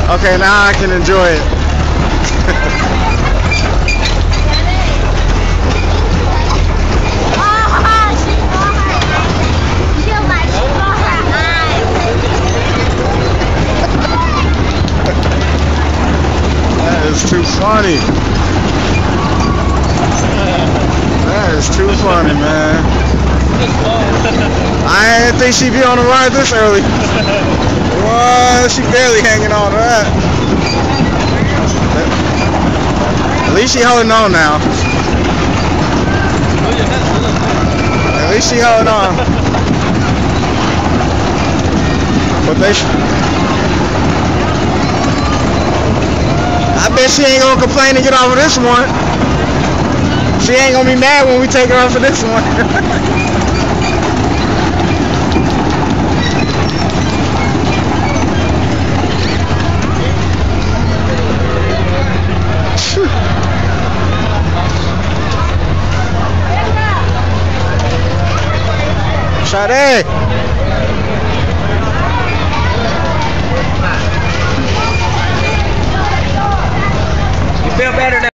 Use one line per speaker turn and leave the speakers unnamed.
Okay, now I can enjoy it. That is too funny. That is too funny, man. I didn't think she'd be on the ride this early. What? She barely hanging on to that. At least she holding on now. At least she holding on. But I bet she ain't gonna complain to get off of this one. She ain't gonna be mad when we take her off of this one. Sade.
You feel better now?